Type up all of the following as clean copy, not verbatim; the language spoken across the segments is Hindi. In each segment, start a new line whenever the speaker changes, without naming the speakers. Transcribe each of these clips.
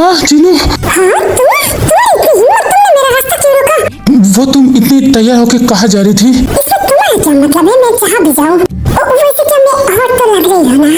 जीनू।
हाँ तुम इतनी हिम्मत, तुमने मेरा रास्ता क्यों रोका?
वो तुम इतनी तैयार होकर कहाँ जा रही थी?
इससे तुम्हारा क्या मतलब है? मैं जहाँ भी जाऊँ। वैसे क्या मैं हॉट तो लग रही हूँ ना?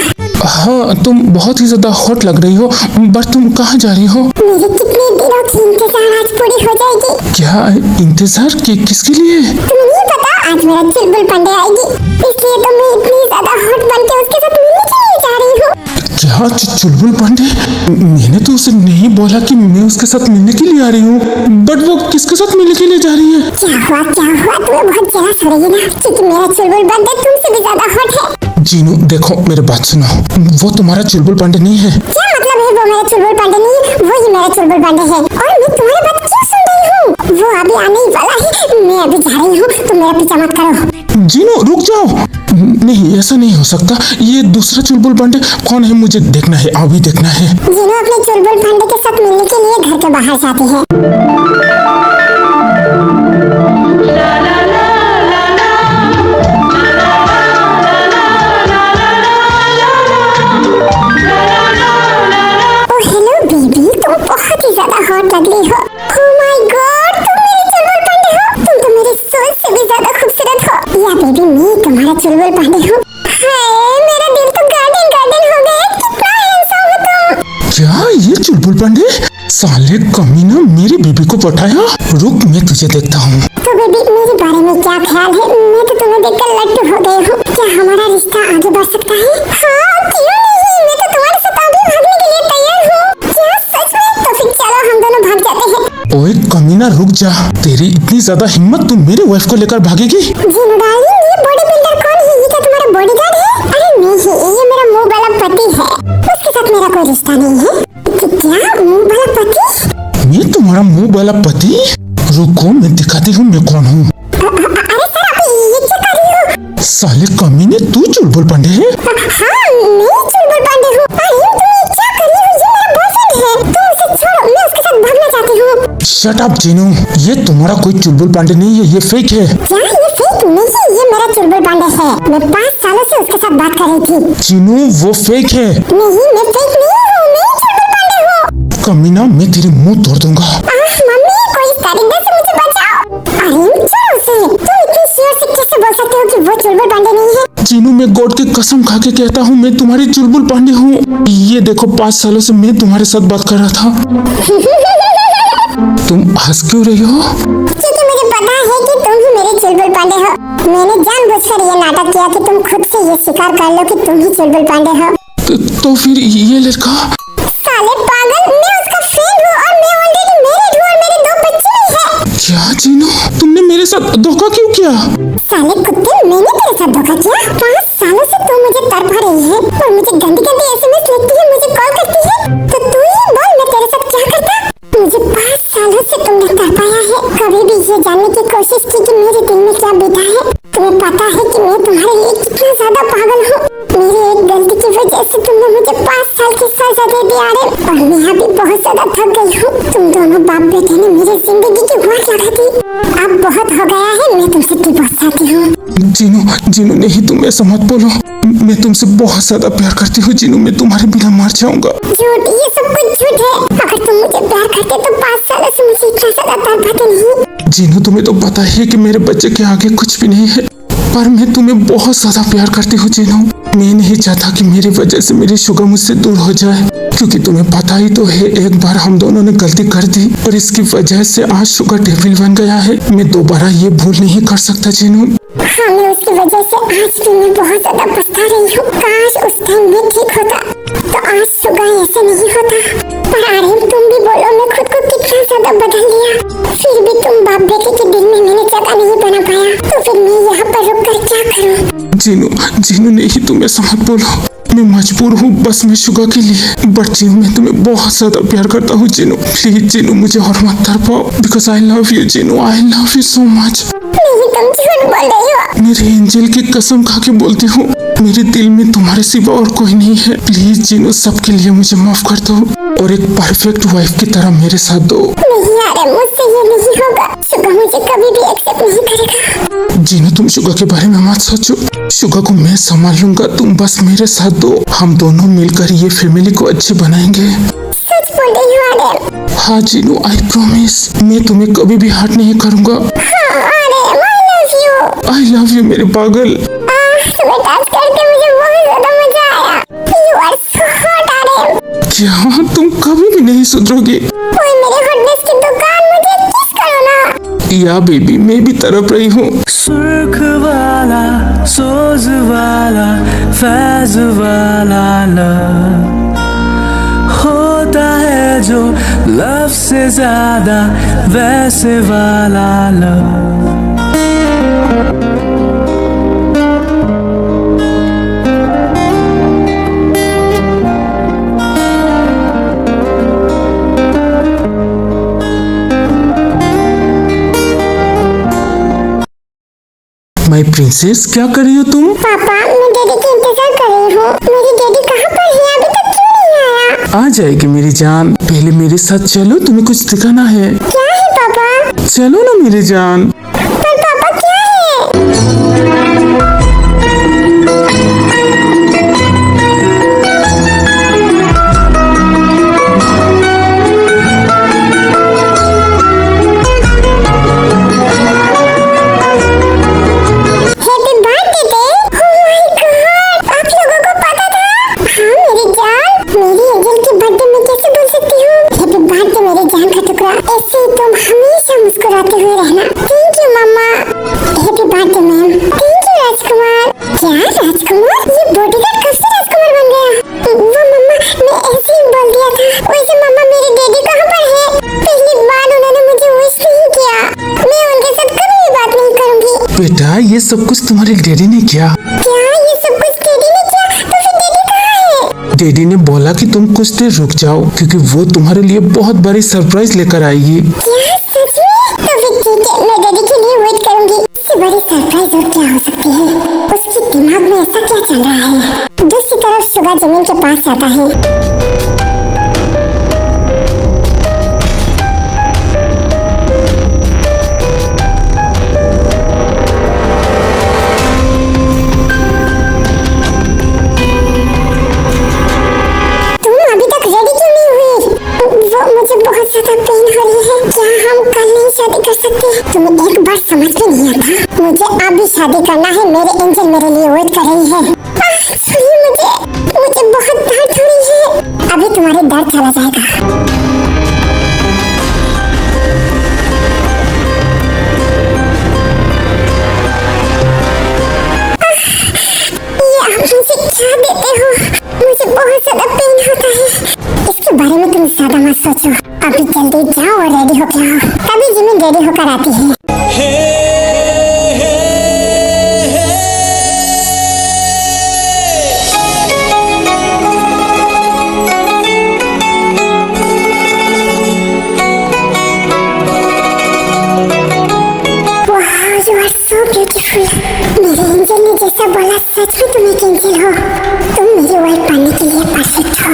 हाँ तुम बहुत ही ज्यादा हॉट लग रही हो, बट तुम कहाँ जा रही हो?
मेरे कितने दिनों की इंतजार आज पूरी हो जाएगी।
क्या इंतजार किसके लिए?
तुम्हें नहीं पता, आज मेरा चुलबुल पांडे आएगी, इसलिए तो मैं इतनी ज्यादा हॉट बन के उसके साथ मिलने के लिए जा रही हूँ।
क्या चुलबुल पांडे? मैंने तो उसे नहीं बोला कि मैं उसके साथ मिलने के लिए आ रही हूँ, बट वो किसके साथ मिलने के लिए जा रही है?
क्या हुआ तुम्हें बहुत जेलस हो रही है ना, क्योंकि मेरा चुलबुल पांडे तुमसे भी ज्यादा हॉट है।
जीनू देखो मेरी बात सुनो, वो तुम्हारा चुलबुल पांडे नहीं है।
क्या मतलब है वो मेरा चुलबुल पांडे नहीं है? वो ही मेरा चुलबुल पांडे है, और मैं तुम्हारी बात क्यों सुन रही हूँ? वो अभी आने ही वाला है, मैं अभी जा रही हूँ, तुम मेरा पीछा मत करो।
जीनू रुक जाओ। नहीं ऐसा नहीं हो सकता, ये दूसरा चुलबुल पांडे कौन है मुझे देखना है, अभी देखना है।
जीनू अपने चुलबुल पांडे के साथ मिलने के लिए घर के बाहर जाती है। ओह हेलो बेबी, तुम बहुत ही ज्यादा हॉट लग रही हो। ओह माय गॉड, तुम मेरे चुलबुल पांडे हो, तुम तो मेरे सोच से भी ज्यादा खूबसूरत हो। या बेबी मैं तुम्हारा चुलबुल पांडे हूँ। हाय मेरा दिल तो गार्डन गार्डन हो गया, कितना हैंडसम हो तुम।
क्या ये चुलबुल पांडे? साले कमीना मेरी बीबी को पटाया। रुक मैं तुझे देखता हूँ।
तो बेबी मेरे बारे में क्या ख्याल है? मैं तो तुम्हें देखकर लट्टू हो गई हूँ। क्या हमारा रिश्ता आगे बढ़ सकता है? हाँ क्यों नहीं, मैं तो तुम्हारे साथ आगे भागने के लिए तैयार हूँ। क्या सच में? तो फिर चलो हम दोनों भाग जाते हैं।
ओए कमीना रुक जा, तेरी इतनी ज्यादा हिम्मत, तुम मेरे वाइफ को लेकर भागेगी?
जीनू डार्लिंग, ये बॉडी बिल्डर कौन है? ये क्या तुम्हारा बॉडीगार्ड है? अरे नहीं, ये मेरा मुंह वाला पति है, उसके साथ मेरा कोई रिश्ता नहीं है। क्या मुंह वाला पति?
मैं तुम्हारा मुंह वाला पति? रुको मैं दिखाती हूँ मैं कौन हूँ।
अरे सर आप ये क्या कर रही हो?
साले कमीने तू चुलबुल पांडे है?
हाँ मैं चुलबुल पांडे हूँ। अरे तुम ये क्या कर रही हो? ये मेरा बॉयफ्रेंड है, तुम उसे छोड़ो, मैं उसके साथ भागना चाहती हूँ।
शट अप जीनू, ये तुम्हारा कोई चुलबुल पांडे नहीं है, ये फेक है।
क्या ये फेक नहीं है? ये मेरा चुलबुल पांडे है, मैं 5 सालों से उसके साथ बात कर रही थी।
जीनू वो फेक है।
नहीं मैं फेक नहीं हूँ, मैं चुलबुल पांडे हूँ।
कमीना मैं तेरे मुंह तोड़ दूंगा।
मम्मी कोई इस दरिंदे से मुझे बचाओ। अरे छोड़ो उसे, तुम इतनी श्योर से कैसे बोल सकते हो कि वो चुलबुल पांडे नहीं है?
जीनू मैं गॉड की कसम खा के कहता हूँ मैं तुम्हारी चुलबुल पांडे हूँ। ये देखो 5 सालों से मैं तुम्हारे साथ बात कर रहा था। तुम हंस क्यों रही हो?
क्योंकि मुझे पता है कि तुम ही मेरे चुलबुल पांडे हो। मैंने जानबूझकर ये नाटक किया कि तुम खुद से ये स्वीकार कर लो कि तुम ही चुलबुल पांडे हो।
तो फिर ये लड़का?
साले पागल, मैं उसका फ्रेंड हूँ और मैं ऑलरेडी मैरिड हूँ और मेरे 2 बच्चे भी हैं।
क्या जीनू तुमने मेरे साथ धोखा क्यों किया?
साले कुत्ते, मैंने तेरे साथ धोखा किया? 5 सालों से तू मुझे तड़पा रही है और मुझे गंदी गंदी एसएमएस लिखती है, मुझे कॉल करती है, तो तू ही बोल मैं तेरे साथ क्या करता? मुझे 5 सालों से तुमने तड़पाया है, कभी भी ये जानने की कोशिश की कि मेरे दिल में क्या बीता है? तुम्हें पता है कि मैं तुम्हारे लिए कितना ज्यादा पागल हूँ। मेरी एक गलती की वजह से तुमने मुझे 5 साल की सजा दे दी अरे, और मैं अभी बहुत ज्यादा थक गई हूँ। तुम दोनों बाप बेटे ने मेरी जिंदगी की वाट लगा दी। अब बहुत हो गया है, मैं तुमसे डिवोर्स चाहती हूँ।
जीनू नहीं तुम ऐसा मत बोलो, मैं तुमसे बहुत ज्यादा प्यार करती हूँ जीनू, मैं तुम्हारे बिना मर जाऊंगा।
झूठ, ये सब कुछ झूठ है। अगर तुम मुझे प्यार करते तो 5 सालों से मुझे इतना ज्यादा तड़पाते नहीं।
जीनू तुम्हें तो पता है कि मेरे बच्चे के आगे कुछ भी नहीं है, पर मैं तुम्हें बहुत ज्यादा प्यार करती हूँ जीनू। मैं नहीं चाहता कि मेरी वजह से मेरी शुगर मुझसे दूर हो जाए, क्योंकि तुम्हें पता ही तो है एक बार हम दोनों ने गलती कर दी और इसकी वजह से आज शुगर डेविल बन गया है। मैं दोबारा ये भूल नहीं कर सकता जीनू।
हाँ मैं उसकी वजह से आज भी मैं बहुत ज्यादा पछता रही हूँ। काश उस टाइम मैं ठीक होता तो आज शुगर ऐसे नहीं होता। पर आर्यन तुम भी बोलो, मैं खुद को कितना ज्यादा बदल लिया, फिर भी तुम बाप बेटे के दिल में मैंने जगह नहीं बना पाया, तो फिर मैं यहाँ पर रुक कर क्या करूँ?
जीनू नहीं तुम ऐसा मत बोलो, मैं मजबूर हूँ बस मैं शुगर के लिए, बट जीनू मैं तुम्हें बहुत ज्यादा प्यार करता हूँ जीनू। प्लीज जीनू मुझे और मत तड़पाओ, because I love you Jeenu, I love you so much.
नहीं तुम झूठ बोल रही हो।
मेरे एंजल की कसम खा के बोलती हूँ, मेरे दिल में तुम्हारे सिवा और कोई नहीं है। प्लीज जीनू सबके लिए मुझे माफ कर दो और एक परफेक्ट वाइफ की तरह मेरे साथ दो।
नहीं यार, मुझसे ये नहीं होगा, शुगर मुझे कभी भी एक्सेप्ट नहीं करेगा।
जीनू तुम शुगर के बारे में मत सोचो, शुगर को मैं संभाल लूंगा, तुम बस मेरे साथ दो, हम दोनों मिलकर ये फैमिली को अच्छी बनाएंगे।
सच बोल रही हूँ आर्यन।
हाँ जीनू, आई प्रॉमिस मैं तुम्हें कभी भी हर्ट नहीं करूँगा।
हाँ Aryan, I love you.
I love you मेरे पागल।
तुम्हें टच करके मुझे बहुत ज्यादा मजा आया। You are so hot Aryan.
क्या तुम कभी भी नहीं सुधरोगी?
ओए मेरे हॉटनेस की दुकान, मुझे किस करो ना।
या बेबी, मैं भी तड़प रही हूँ।
सुर्ख वाला, सोज वाला, फैज वाला लव होता है जो लव से ज्यादा वैसे वाला लव।
माय प्रिंसेस, क्या कर रही हो तुम?
पापा, मैं डैडी का इंतजार कर रही हूँ। मेरी डैडी कहाँ पर है? अभी तक क्यों नहीं आया?
आ जाएगी मेरी जान, पहले मेरे साथ चलो, तुम्हें कुछ दिखाना है।
क्या है पापा?
चलो ना मेरी जान।
पर पापा क्या है? मुस्कुराते हुए रहना। थैंक यू मम्मा। Happy birthday ma'am. Thank you Rajkumar. क्या राजकुमार? ये बॉडीगार्ड कब से राजकुमार बन गया? वो मम्मा, मैं ऐसे ही बोल दिया था। वैसे मम्मा, मेरे डैडी कहाँ पर है? पहली बार उन्होंने मुझे विश नहीं किया। मैं उनके साथ कभी भी बात नहीं करूँगी।
बेटा, ये सब कुछ तुम्हारे डैडी ने किया।
क्या ये सब कुछ डैडी ने किया? तो फिर डैडी कहाँ है?
डैडी ने बोला कि तुम कुछ देर रुक जाओ, क्योंकि वो तुम्हारे लिए बहुत बड़ी सरप्राइज लेकर आएगी।
क्या सच में? तो फिर ठीक है, मैं डैडी के लिए वेट करूंगी। इससे बड़ी सरप्राइज और क्या हो सकती है? उसके दिमाग में ऐसा क्या चल रहा है? दूसरी तरफ सुगा जमीन के पास जाता है। तुम अभी तक रेडी क्यों नहीं हुई? वो मुझे बहुत ज्यादा पेन हो रही है। क्या हम कल नहीं शादी कर सकते? तुम्हें एक बार समझ में नहीं आता? मुझे अभी शादी करना है। मेरे एंजल मेरे लिए वेट कर रही है। सुनिए, मुझे बहुत दर्द हो रही है। अभी तुम्हारे दर्द चला जाएगा। ये आप मुझे क्या देते हो? मुझे बहुत ज्यादा पेन होता है। इसके बारे में तुम ज्यादा मत सोचो। अभी जल्दी जाओ और रेडी होके आओ। तभी जिमी रेडी होकर आती है। You are so beautiful. मेरे एंजल ने जैसा बोला, सच में तुम एक एंजल हो। तुम मेरी वाइफ बनने के लिए परफेक्ट हो।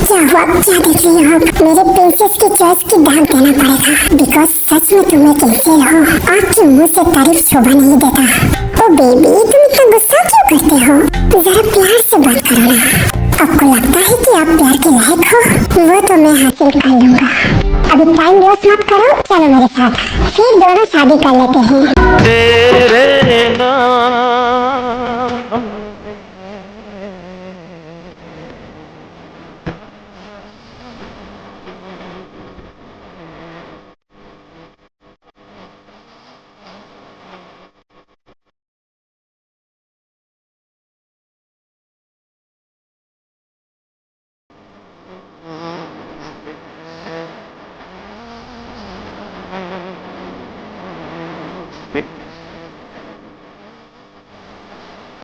क्या हुआ? क्या देख रही हो? मेरे प्रिंसेस की चॉइस की दाम देना पड़ेगा, बिकॉज सच में तुम एक एंजल हो। आपके मुंह से तारीफ शोभा नहीं देता। ओ बेबी, तुम इतना गुस्सा क्यों करते हो? जरा प्यार से बात करो ना। आपको लगता है कि आप प्यार के लायक हो? वो तो मैं हासिल कर लूंगा। अभी टाइम वेस्ट मत करो, चलो मेरे साथ, फिर दोनों शादी कर लेते हैं।
तेरे नाम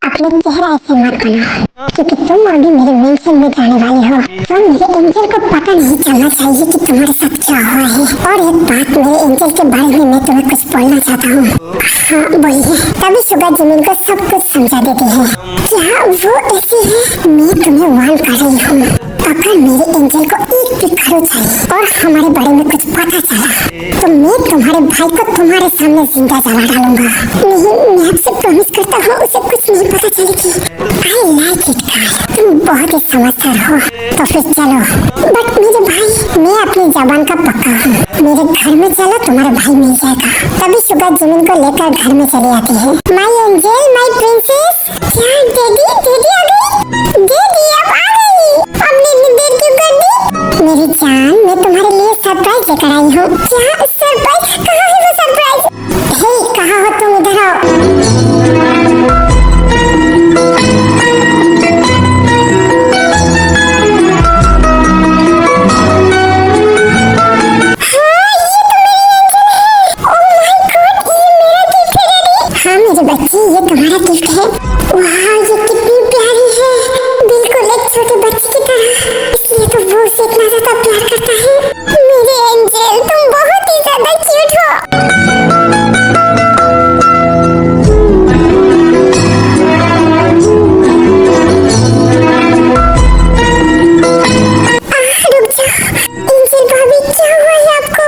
अपने चेहरा ऐसे मत बना, क्योंकि तुम अभी मेरे मेंशन में जाने वाली हो। तो मेरे एंजल को पता नहीं चलना चाहिए कि तुम्हारे साथ क्या हुआ है। और एक बात, मेरे एंजल के बारे में मैं तुम्हें कुछ बोलना चाहता हूँ। हाँ बोलिए। तभी सुगा जमीन को सब कुछ समझा देती है। क्या वो ऐसी है? मैं तुम्हें वार्न कर रही हूँ, अगर मेरे एंजल को एक भी खरो चाहिए और हमारे बारे में कुछ पता चला, तो मैं तुम्हारे भाई को तुम्हारे सामने जिंदा जला डालूंगा। नहीं, मैं आपसे प्रॉमिस करता हूँ, उसे कुछ नहीं पता चलेगी। आई लाइक इट गाइस, तुम बहुत ही समझदार हो, तो फिर चलो। बट मेरे भाई, मैं अपनी जबान का पक्का हूँ, मेरे घर में चलो तुम्हारा भाई मिल जाएगा। तभी शुगर जमीन को लेकर घर में चली आती है। My angel, my princess. क्या डैडी आ गई? डैडी अब आ गई। हमने इतनी देर क्यों कर दी? मेरी जान, मैं तुम्हारे लिए सरप्राइज लेकर आई हूँ। क्या सरप्राइज? कहाँ है वो सरप्राइज? हे, कहाँ हो तुम? इधर आओ। बच्ची, ये तुम्हारा गिफ्ट है। वाह, ये कितनी प्यारी है, बिल्कुल एक छोटे बच्चे की तरह। इसलिए तो वो उसे इतना ज्यादा प्यार करता है। मेरे एंजल, तुम बहुत ही ज्यादा क्यूट हो। रुक जाओ एंजल भाभी, क्या हुआ है आपको?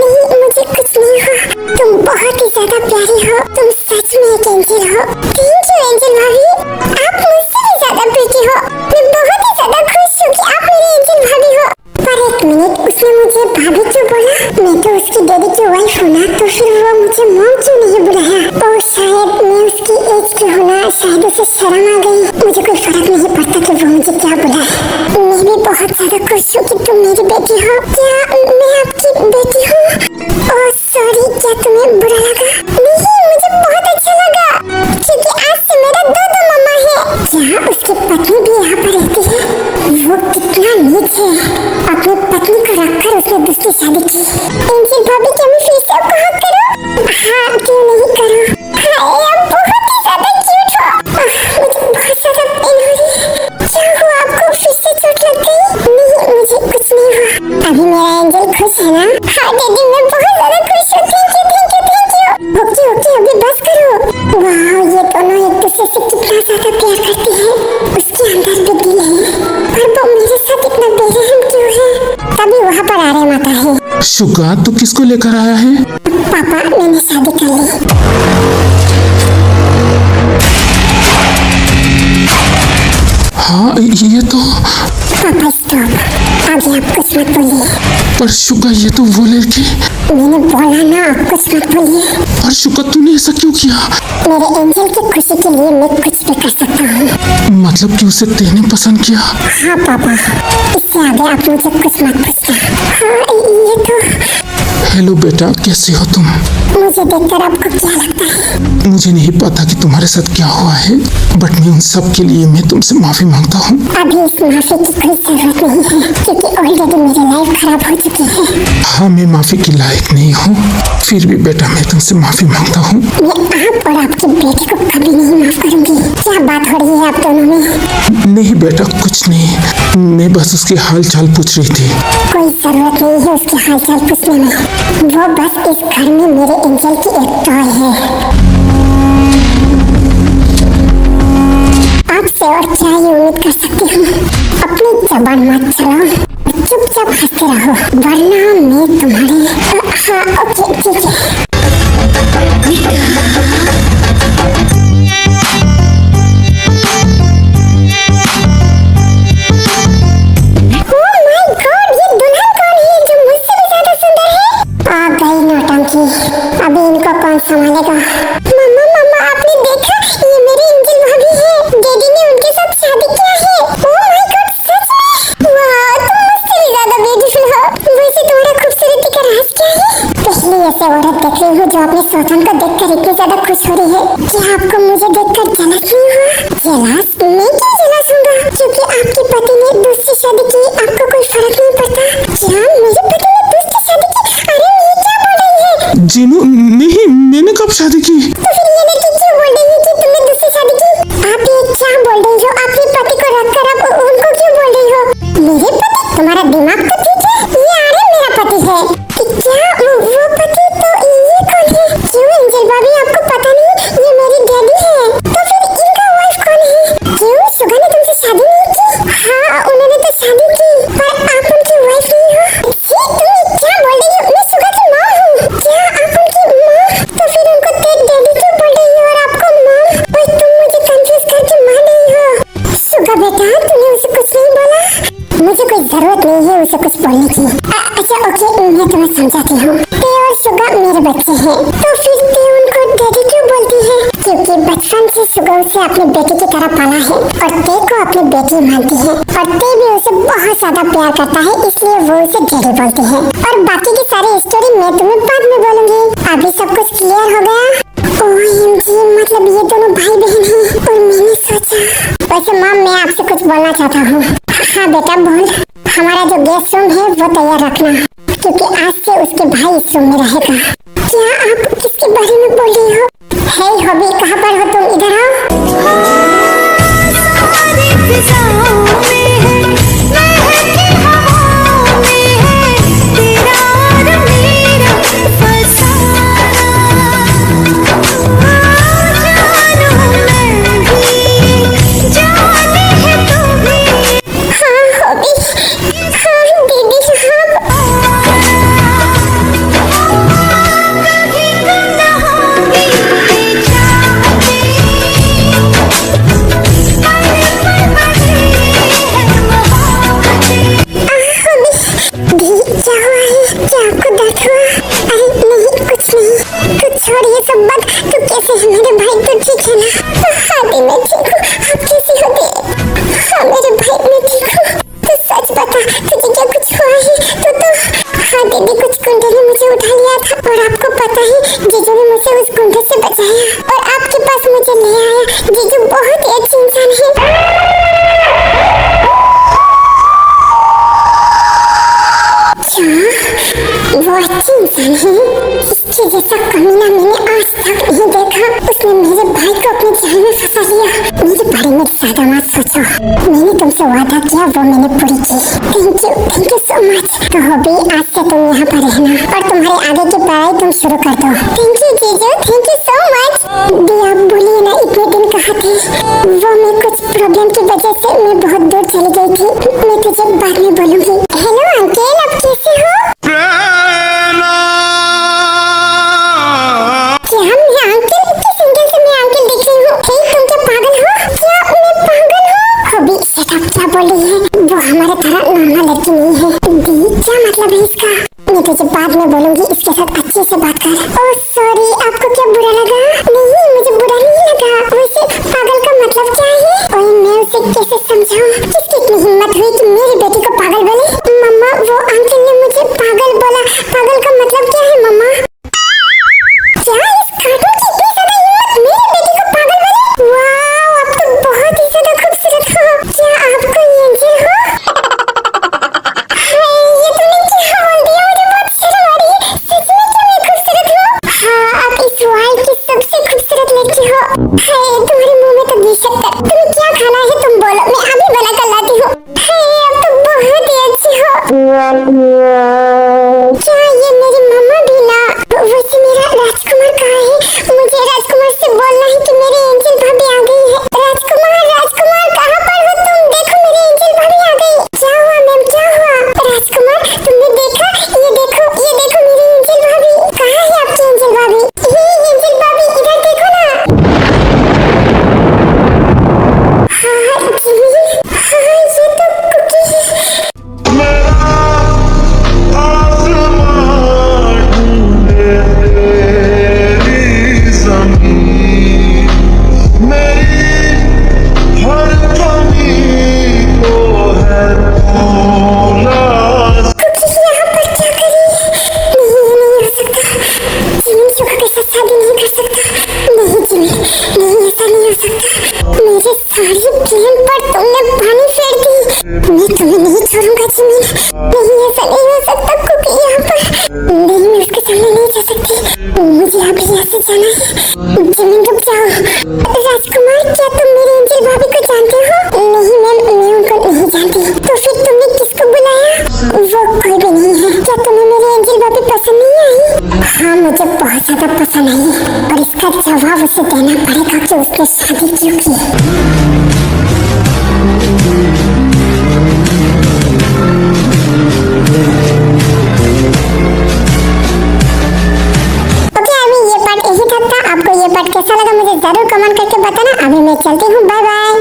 नहीं, मुझे कुछ नहीं हुआ। तुम बहुत ही ज्यादा प्यारी हो, तुम सच में एक एंजल हो। थैंक यू एंजल भाभी, आप मुझसे भी ज्यादा प्रीटी हो। मैं बहुत ही ज्यादा खुश हूँ कि आप मेरे एंजल भाभी हो। पर एक मिनट, उसने मुझे भाभी क्यों बोला? मैं तो उसकी डैडी की वाइफ हूँ ना, तो फिर वो मुझे मॉम क्यों नहीं बुलाया? और शायद मैं उसकी एज की हूँ ना, शायद उसे शर्म आ गई। मुझे कोई फर्क नहीं पड़ता कि वो मुझे क्या बुलाए। मैं भी बहुत ज्यादा खुश हूँ कि तुम मेरी बेटी हो। क्या मैं आपकी बेटी हूँ? ओह सॉरी, क्या तुम्हें बुरा लगा? नहीं, मुझे बहुत अच्छा लगा, क्योंकि आज से मेरा दो मम्मा है। क्या उसकी पत्नी भी यहाँ पर रहती है? वो कितना नीच है, अपनी पत्नी को रखकर उसने दूसरी शादी की। एंजल भाभी, क्या मैं फिर से आपको हक करूं? हाँ, क्यों नहीं करूं? हाय, आप बहुत ही ज्यादा क्यूट हो। मुझे बहुत ज्यादा पेन हो रही है। क्या हुआ आपको? फिर से चोट लग गई? नहीं, मुझे कुछ नहीं हुआ। अभी मेरा एंजल खुश है ना? हाँ डैडी, मैं बहुत ज्यादा खुश हूँ। Thank you. ओके, अभी बस करो। वाह, ये दोनों एक दूसरे से कितना ज्यादा प्यार करती है। उसके अंदर भी दिल है, पर वो मेरे साथ इतना बेरहम क्यों है? तभी वहाँ पर आ रहे माता है।
शुगा, तू किसको लेकर आया है?
पापा, मैंने शादी कर ली।
हाँ, ये तो।
पापा स्टॉप, आगे आप कुछ मत बोलिए।
पर शुगा, ये तो वो लड़की।
मैंने बोला ना, आप कुछ मत बोलिए।
पर शुगा, तूने ऐसा क्यों किया?
मेरे एंजल की खुशी के लिए मैं कुछ भी कर सकता हूँ।
मतलब कि उसे तेने पसंद किया?
हाँ पापा, इससे आगे आप मुझे कुछ मत पूछना। हाँ, ये तो।
हेलो बेटा, कैसे हो तुम?
मुझे देखकर आपको क्या लगता है?
मुझे नहीं पता कि तुम्हारे साथ क्या हुआ है, बट मैं उन सब के लिए मैं तुमसे माफी मांगता हूँ।
अभी इस माफी की कोई जरूरत नहीं है, क्योंकि ऑलरेडी मेरी लाइफ खराब हो चुकी है।
हाँ, मैं माफी के लायक नहीं हूँ, फिर भी बेटा मैं तुमसे माफी मांगता हूँ।
मैं आप और आपकी बेटी को कभी नहीं माफ करूंगी। क्या बात हो रही है आप दोनों में?
नहीं बेटा, कुछ नहीं, मैं बस उसकी हाल चाल पूछ रही थी।
कोई जरूरत नहीं है उसकी हाल चाल पूछने में। वो बस इस घर में मेरे एंजल की एक टॉय है। आपसे और क्या ये उम्मीद कर सकती हूँ? अपनी जबान मत चलाओ, चुपचाप हंसते रहो, वरना मैं तुम्हारे। हाँ ओके, ठीक है। अभी इनको कौन संभालेगा? मम्मा, आपने देखा? ये मेरी एंजल भाभी है। डैडी ने उनके साथ शादी किया है। ओह माय गॉड, सच में? वाह, तुम मुझसे भी ज्यादा ब्यूटीफुल हो। वैसे तुम्हारा खूबसूरती का राज क्या है? पहली ऐसे औरत देख रही हूँ जो अपने सोतन को देखकर इतनी ज्यादा खुश हो रही है। क्या आपको मुझे देखकर जलस नहीं हुआ? जलस? मैं क्यों जलस होगा? क्योंकि आपके पति ने दूसरी शादी की, आपको कोई फर्क नहीं पड़ता? क्या मेरे पति ने दूसरी शादी की? अरे ये क्या बोल रही है?
जीनू, नहीं, मैंने कब शादी की?
तो फिर ये लड़की क्यों बोल रही है कि तुमने दूसरी शादी की? आप ये क्या बोल रही हो? अपने पति को रखकर आप उनको क्यों बोल रही हो? मेरे पति? तुम्हारा दिमाग तो ठीक है? ये आर्यन मेरा पति है। क्या वो पति? तो ये कौन है? क्यों एंजल भाभी, आपको पता नहीं? ये मेरी डैडी है। तो फिर इनका वाइफ कौन है? क्यों शुगा ने तुमसे शादी नहीं की? हाँ, उन्होंने तो शादी की, पर आप उनकी वाइफ नहीं हो। तुम क्या बोल रही हो? मैं शुगा की माँ हूँ। क्या आप उनकी माँ? तो फिर उनको नहीं है उसे कुछ बोलने की। अच्छा ओके, मैं तुम्हें समझाती हूँ। ते और सुगा मेरे बच्चे हैं, तो फिर ते उनको डैडी क्यों बोलती है? क्योंकि बचपन से सुगा उसे अपनी बेटी की तरह पाला है और ते को अपनी बेटी मानती है और ते भी उसे बहुत ज्यादा प्यार करता है, इसलिए वो उसे डैडी बोलती है। और बाकी की सारी स्टोरी मैं तुम्हें बाद में बोलूंगी। अभी सब कुछ क्लियर हो गया? OMG, मतलब ये दोनों भाई बहन हैं। और मैंने सोचा, वैसे मॉम मैं आपसे कुछ बोलना चाहता हूँ। हाँ बेटा बोल। हमारा जो गेस्ट रूम है वो तैयार रखना, क्योंकि आज से उसके भाई इस रूम में रहेगा। क्या आप किसके बारे में बोल रही हो? हे हॉबी, कहाँ पर हो तुम? इधर आओ। इसके जैसा कमीना मैंने आज तक नहीं देखा। उसने मेरे भाई को अपने जाल में फंसा लिया। मेरे बारे में ज्यादा मत सोचो। मैंने तुमसे वादा किया वो मैंने पूरी की। Thank you so much. तो हॉबी, आज से तुम यहाँ पर रहना और तुम्हारे आगे की पढ़ाई तुम शुरू कर दो। थैंक यू जीजू, थैंक यू सो मच। दिया बोलिए ना, इतने दिन कहाँ थे? वो मैं कुछ प्रॉब्लम की वजह से मैं बहुत दूर चली गई थी। मैं तुझे बाद में बोलूंगी। हेलो अंकल, आप कैसे हो? मैं तुझे बाद में बोलूंगी, इसके साथ अच्छे से बात कर। ओह सॉरी, आपको क्या बुरा लगा? नहीं, मुझे बुरा नहीं लगा। वैसे पागल का मतलब क्या है? और मैं उसे कैसे समझाऊं? किसकी इतनी हिम्मत हुई कि मेरी बेटी को पागल बोले? मम्मा, वो अंकल ने मुझे पागल बोला। पागल का मतलब क्या है मम्मा? क्या इस कार्टून की इतनी ज्यादा हिम्मत मेरी बेटी को पागल बोले? वाह, आप तो बहुत ही ज्यादा खूबसूरत हो। क्या आप कोई एंजल हो? तुम्हारे मुंह में तो घी शक्कर। तुम्हें क्या खाना है तुम बोलो, मैं अभी बना कर लाती हूँ। अब तो बहुत ही अच्छी हो। क्या ये मेरी मम्मा भी ना? वैसे मेरा राजकुमार कहाँ है? मुझे राजकुमार से बोलना है कि मेरी एंजल भाभी आ गई है। राजकुमार, राजकुमार कहाँ पर हो तुम? देखो मेरी एंजल भाभी आ गई। क्या हुआ मैम, क्या हुआ? राजकुमार, तुमने देखा? ये देखो मेरी एंजल भाभी। कहाँ है आपकी एंजल भाभी? एंजल भाभी इधर देखो ना। राजकुमार, क्या तुम मेरी एंजल भाभी को जानते हो? नहीं मैम, मैं उनको नहीं जानती। तो फिर तुमने किसको बुलाया? वो कोई भी नहीं है। क्या तुम्हें मेरी एंजल भाभी पसंद नहीं आई? हाँ, मुझे बहुत ज्यादा पसंद आई और इसका जवाब उसे देना पड़ेगा कि उसने शादी क्यों की। कैसा लगा मुझे जरूर कमेंट करके बताना। अभी मैं चलती हूँ, बाय बाय।